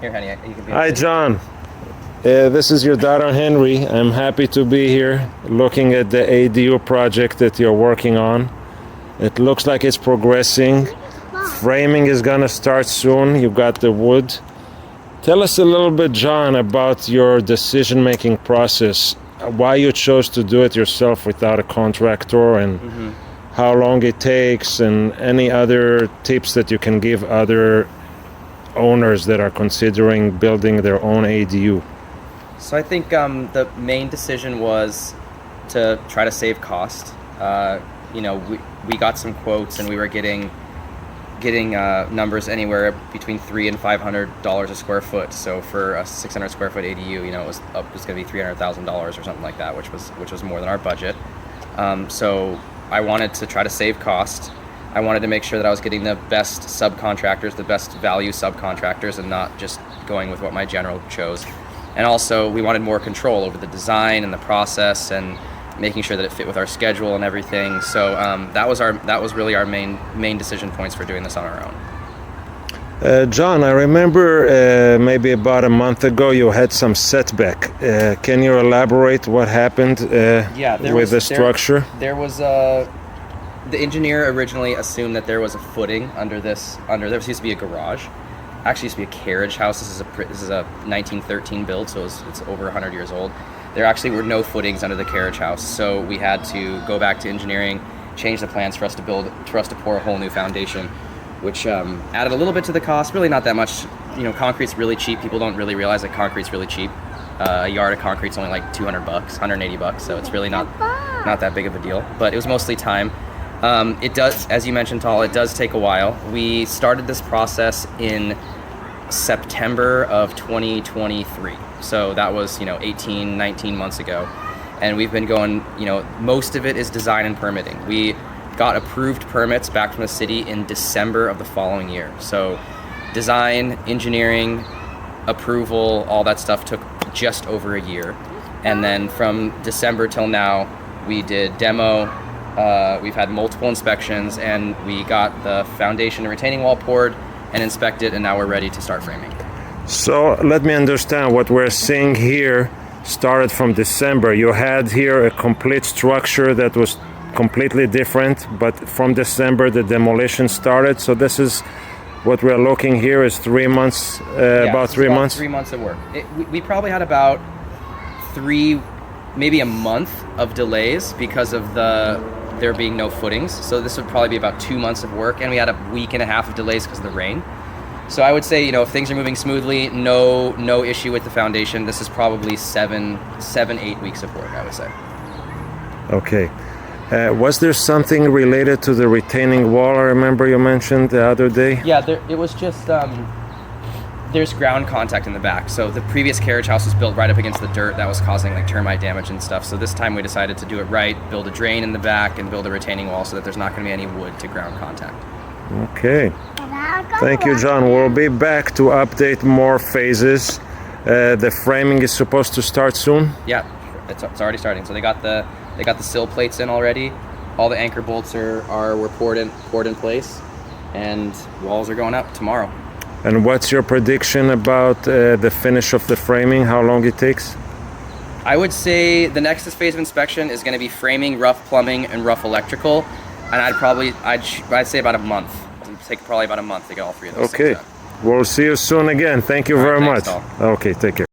Here, honey, you can be. Hi, John. This is your daughter, Henry. I'm happy to be here looking at the ADU project that you're working on. It looks like it's progressing. Framing is gonna start soon. You've got the wood. Tell us a little bit, John, about your decision-making process. Why you chose to do it yourself without a contractor, and how long it takes, and any other tips that you can give other owners that are considering building their own ADU. So I think the main decision was to try to save cost. We got some quotes, and we were getting numbers anywhere between $300 and $500 a square foot. So for a 600 square foot ADU, it was going to be $300,000 or something like that, which was more than our budget. So I wanted to try to save cost. I wanted to make sure that I was getting the best subcontractors, the best value subcontractors, and not just going with what my general chose. And also, we wanted more control over the design and the process, and making sure that it fit with our schedule and everything. So that was really our main decision points for doing this on our own. John, I remember maybe about a month ago you had some setback. Can you elaborate what happened with the structure? There was the engineer originally assumed that there was a footing under this. There used to be a garage. Actually, used to be a carriage house. This is a 1913 build, so it's over 100 years old. There actually were no footings under the carriage house, so we had to go back to engineering, change the plans for us to pour a whole new foundation, which added a little bit to the cost. Really not that much. Concrete's really cheap. People don't really realize that concrete's really cheap. A yard of concrete's only like $200, $180, so it's really not that big of a deal. But it was mostly time. It does, as you mentioned, Tal, it does take a while. We started this process in September of 2023. So that was, 18, 19 months ago. And we've been going, most of it is design and permitting. We got approved permits back from the city in December of the following year. So design, engineering, approval, all that stuff took just over a year. And then from December till now, we did demo. We've had multiple inspections, and we got the foundation and retaining wall poured and inspected, and now we're ready to start framing. So let me understand, what we're seeing here started from December. You had here a complete structure that was completely different, but from December the demolition started. So this is what we're looking here is 3 months, about 3 months? 3 months of work. We probably had about maybe a month of delays because of there being no footings. So this would probably be about 2 months of work, and we had a week and a half of delays because of the rain. So I would say, if things are moving smoothly, no issue with the foundation. This is probably 7-8 weeks of work, I would say. Okay. Was there something related to the retaining wall? I remember you mentioned the other day. Yeah, it was just there's ground contact in the back. So the previous carriage house was built right up against the dirt. That was causing termite damage and stuff. So this time we decided to do it right, build a drain in the back and build a retaining wall so that there's not going to be any wood to ground contact. Okay. Thank you, John. We'll be back to update more phases. The framing is supposed to start soon? Yeah, it's already starting. So they got the sill plates in already. All the anchor bolts were poured in place, and walls are going up tomorrow. And what's your prediction about the finish of the framing? How long it takes? I would say the next phase of inspection is going to be framing, rough plumbing, and rough electrical. And I'd say about a month. It'll take probably about a month to get all three of those. Okay. things done. We'll see you soon again. Thank you very much. Thanks, Tal. Okay, take care.